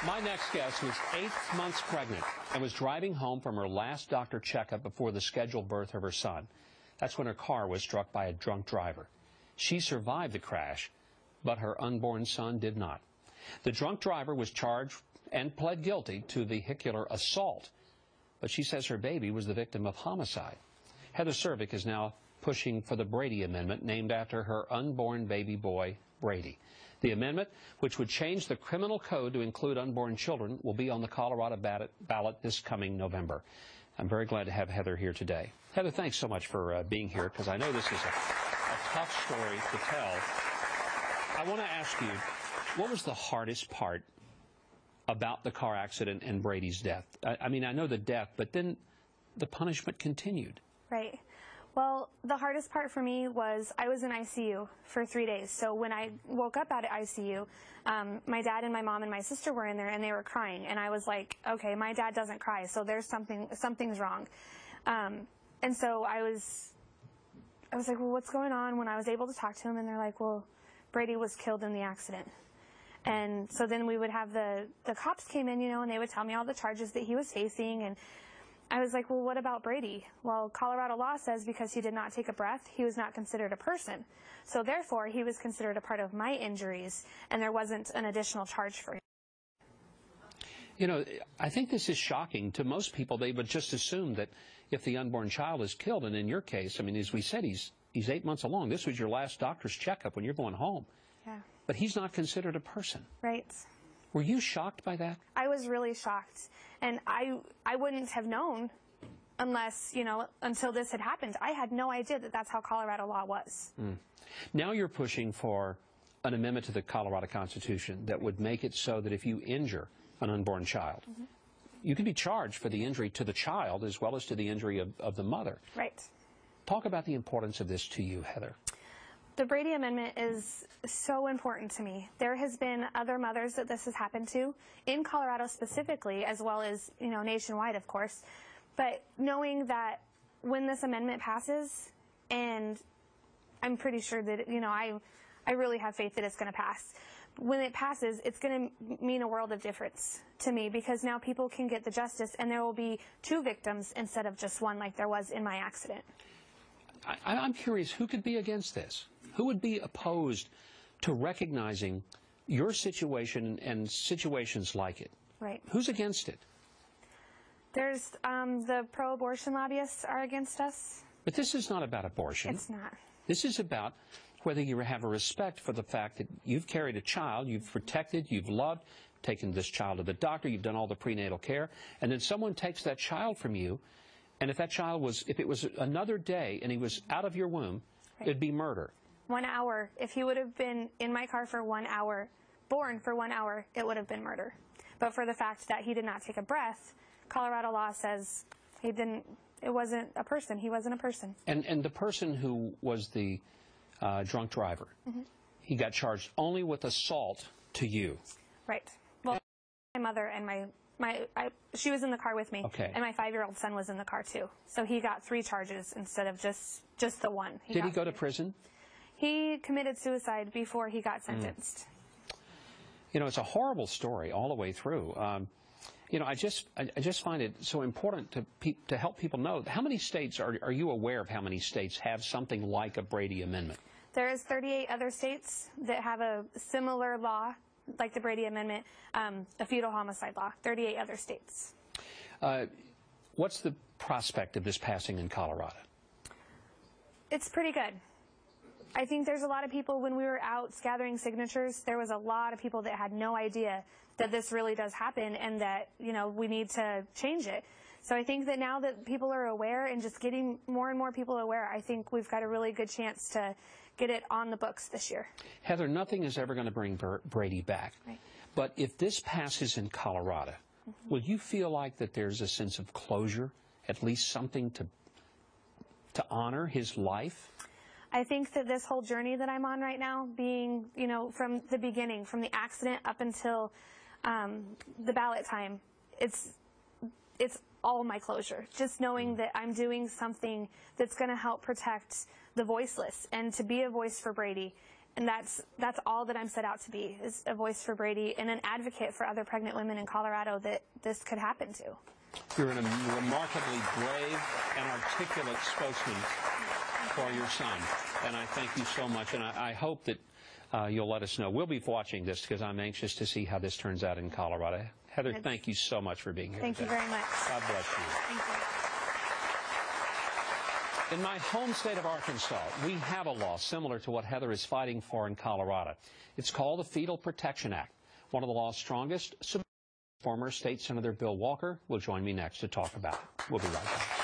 My next guest was 8 months pregnant and was driving home from her last doctor checkup before the scheduled birth of her son. That's when her car was struck by a drunk driver. She survived the crash, but her unborn son did not. The drunk driver was charged and pled guilty to vehicular assault, but she says her baby was the victim of homicide. Heather Surovik is now pushing for the Brady Amendment, named after her unborn baby boy, Brady. The amendment, which would change the criminal code to include unborn children, will be on the Colorado ballot this coming November. I'm very glad to have Heather here today. Heather, thanks so much for being here, because I know this is a tough story to tell. I want to ask you, what was the hardest part about the car accident and Brady's death? I mean, I know the death, but then the punishment continued. Right. Well, the hardest part for me was I was in ICU for 3 days. So when I woke up out of ICU, my dad and my mom and my sister were in there and they were crying. And I was like, okay, my dad doesn't cry, so there's something's wrong. And so I was like, well, what's going on? When I was able to talk to him, and they're like, well, Brady was killed in the accident. And so then we would have the cops came in, and they would tell me all the charges that he was facing. And I was like, well, what about Brady? Well, Colorado law says because he did not take a breath, he was not considered a person. So therefore, he was considered a part of my injuries, and there wasn't an additional charge for him. I think this is shocking to most people. They would just assume that if the unborn child is killed, and in your case, I mean, as we said, he's 8 months along. This was your last doctor's checkup when you're going home. Yeah. But he's not considered a person. Right. Were you shocked by that? I was really shocked, and I wouldn't have known unless, until this had happened. I had no idea that that's how Colorado law was. Now you're pushing for an amendment to the Colorado Constitution that would make it so that if you injure an unborn child, you can be charged for the injury to the child as well as to the injury of the mother. Right. Talk about the importance of this to you, Heather. The Brady Amendment is so important to me. There has been other mothers that this has happened to, in Colorado specifically, as well as, nationwide, of course. But knowing that when this amendment passes, and I'm pretty sure that, I really have faith that it's going to pass. When it passes, it's going to mean a world of difference to me, because now people can get the justice, and there will be 2 victims instead of just 1 like there was in my accident. I'm curious, who could be against this? Who would be opposed to recognizing your situation and situations like it? Right. Who's against it? There's the pro-abortion lobbyists are against us. But this is not about abortion. It's not. This is about whether you have a respect for the fact that you've carried a child, you've protected, you've loved, taken this child to the doctor, you've done all the prenatal care, and then someone takes that child from you, and if it was another day and he was out of your womb, right, it'd be murder. 1 hour. If he would have been in my car for 1 hour, born for 1 hour, it would have been murder. But for the fact that he did not take a breath, Colorado law says it wasn't a person. He wasn't a person. And the person who was the drunk driver, he got charged only with assault to you. Right. Well, my mother and she was in the car with me, okay, and my 5-year-old son was in the car too. So he got 3 charges instead of just the 1. Did he go to prison? He committed suicide before he got sentenced. It's a horrible story all the way through. I just find it so important to help people know. How many states are you aware of? How many states have something like a Brady Amendment? There's 38 other states that have a similar law, like the Brady Amendment, a fetal homicide law. 38 other states. What's the prospect of this passing in Colorado? It's pretty good. I think there's a lot of people, when we were out gathering signatures, there was a lot of people that had no idea that this really does happen, and that, we need to change it. So I think that now that people are aware, and just getting more and more people aware, I think we've got a really good chance to get it on the books this year. Heather, nothing is ever going to bring Brady back. Right. But if this passes in Colorado, will you feel like that there's a sense of closure, at least something to honor his life? I think that this whole journey that I'm on right now, being, from the beginning, from the accident up until the ballot time, it's all my closure. Just knowing that I'm doing something that's going to help protect the voiceless, and to be a voice for Brady, And that's all that I'm set out to be, is a voice for Brady and an advocate for other pregnant women in Colorado that this could happen to. You're a remarkably brave and articulate spokesman for your son, and I thank you so much. And I hope that you'll let us know. We'll be watching this because I'm anxious to see how this turns out in Colorado. Heather, thank you so much for being here Thank today. you very much. God bless you. Thank you. In my home state of Arkansas, we have a law similar to what Heather is fighting for in Colorado. It's called the Fetal Protection Act, one of the law's strongest. Former State Senator Bill Walker will join me next to talk about it. We'll be right back.